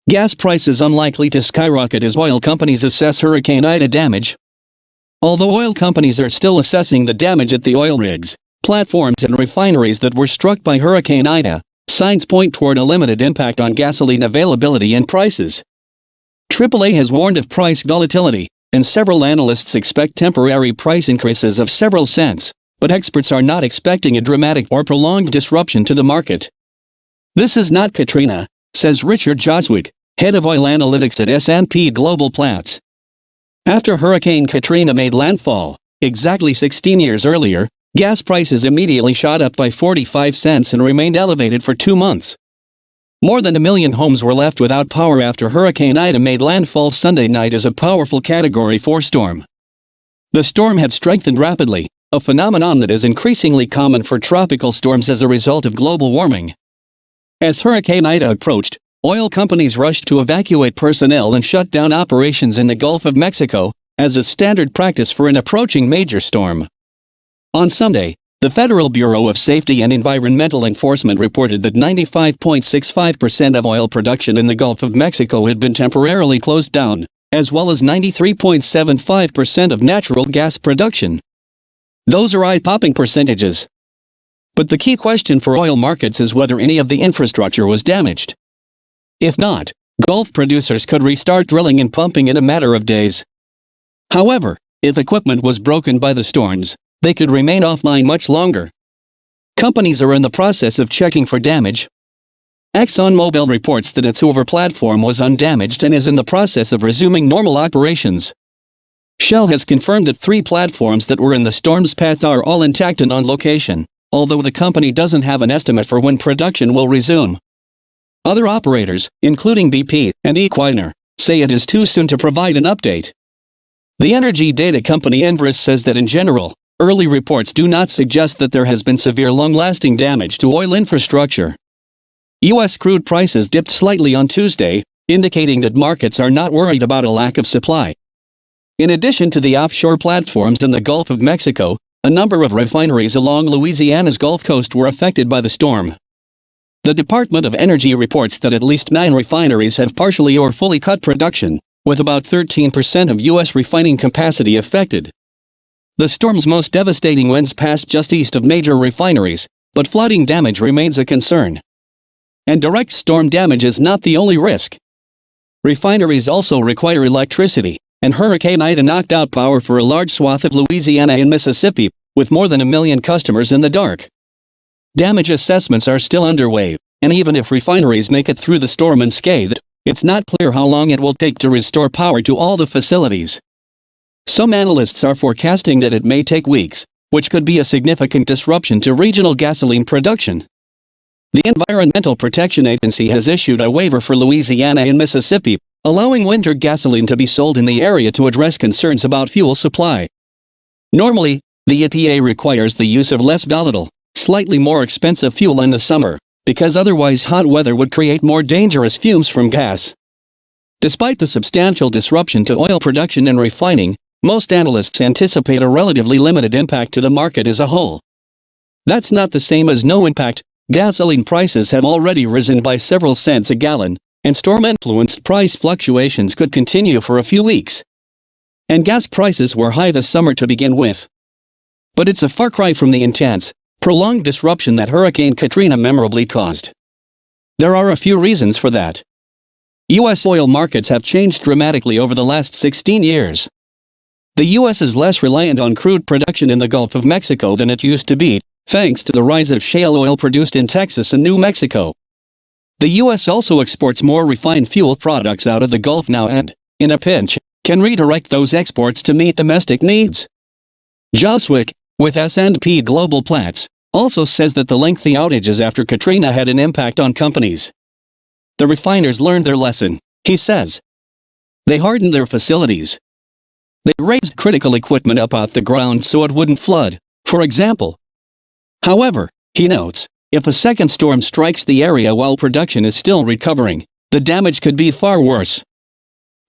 Gas prices unlikely to skyrocket as oil companies assess Hurricane Ida damage. Although oil companies are still assessing the damage at the oil rigs, platforms and refineries that were struck by Hurricane Ida, signs point toward a limited impact on gasoline availability and prices. AAA has warned of price volatility, and several analysts expect temporary price increases of several cents, but experts are not expecting a dramatic or prolonged disruption to the market. "This is not Katrina," says Richard Joswick, head of oil analytics at S&P Global Platts. After Hurricane Katrina made landfall, exactly 16 years earlier, gas prices immediately shot up by 45 cents and remained elevated for 2 months. More than 1 million homes were left without power after Hurricane Ida made landfall Sunday night as a powerful Category 4 storm. The storm had strengthened rapidly, a phenomenon that is increasingly common for tropical storms as a result of global warming. As Hurricane Ida approached, oil companies rushed to evacuate personnel and shut down operations in the Gulf of Mexico, as is standard practice for an approaching major storm. On Sunday, the Federal Bureau of Safety and Environmental Enforcement reported that 95.65% of oil production in the Gulf of Mexico had been temporarily closed down, as well as 93.75% of natural gas production. Those are eye-popping percentages. But the key question for oil markets is whether any of the infrastructure was damaged. If not, Gulf producers could restart drilling and pumping in a matter of days. However, if equipment was broken by the storms, they could remain offline much longer. Companies are in the process of checking for damage. ExxonMobil reports that its Hoover platform was undamaged and is in the process of resuming normal operations. Shell has confirmed that 3 platforms that were in the storm's path are all intact and on location, although the company doesn't have an estimate for when production will resume. Other operators, including BP and Equinor, say it is too soon to provide an update. The energy data company Enverus says that in general, early reports do not suggest that there has been severe long-lasting damage to oil infrastructure. U.S. crude prices dipped slightly on Tuesday, indicating that markets are not worried about a lack of supply. In addition to the offshore platforms in the Gulf of Mexico, a number of refineries along Louisiana's Gulf Coast were affected by the storm. The Department of Energy reports that at least 9 refineries have partially or fully cut production, with about 13% of U.S. refining capacity affected. The storm's most devastating winds passed just east of major refineries, but flooding damage remains a concern. And direct storm damage is not the only risk. Refineries also require electricity, and Hurricane Ida knocked out power for a large swath of Louisiana and Mississippi, with more than 1 million customers in the dark. Damage assessments are still underway, and even if refineries make it through the storm unscathed, it's not clear how long it will take to restore power to all the facilities. Some analysts are forecasting that it may take weeks, which could be a significant disruption to regional gasoline production. The Environmental Protection Agency has issued a waiver for Louisiana and Mississippi, allowing winter gasoline to be sold in the area to address concerns about fuel supply. Normally, the EPA requires the use of less volatile, slightly more expensive fuel in the summer, because otherwise hot weather would create more dangerous fumes from gas. Despite the substantial disruption to oil production and refining, most analysts anticipate a relatively limited impact to the market as a whole. That's not the same as no impact. Gasoline prices have already risen by several cents a gallon, and storm-influenced price fluctuations could continue for a few weeks. And gas prices were high this summer to begin with. But it's a far cry from the intense, prolonged disruption that Hurricane Katrina memorably caused. There are a few reasons for that. U.S. oil markets have changed dramatically over the last 16 years. The U.S. is less reliant on crude production in the Gulf of Mexico than it used to be, thanks to the rise of shale oil produced in Texas and New Mexico. The U.S. also exports more refined fuel products out of the Gulf now and, in a pinch, can redirect those exports to meet domestic needs. Joswick, with S&P Global Platts, also says that the lengthy outages after Katrina had an impact on companies. The refiners learned their lesson, he says. They hardened their facilities. They raised critical equipment up off the ground so it wouldn't flood, for example. However, he notes, if a second storm strikes the area while production is still recovering, the damage could be far worse.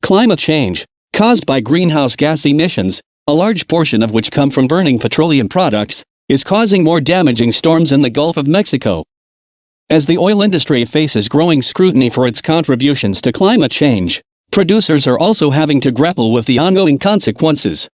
Climate change, caused by greenhouse gas emissions, a large portion of which come from burning petroleum products, is causing more damaging storms in the Gulf of Mexico. As the oil industry faces growing scrutiny for its contributions to climate change, producers are also having to grapple with the ongoing consequences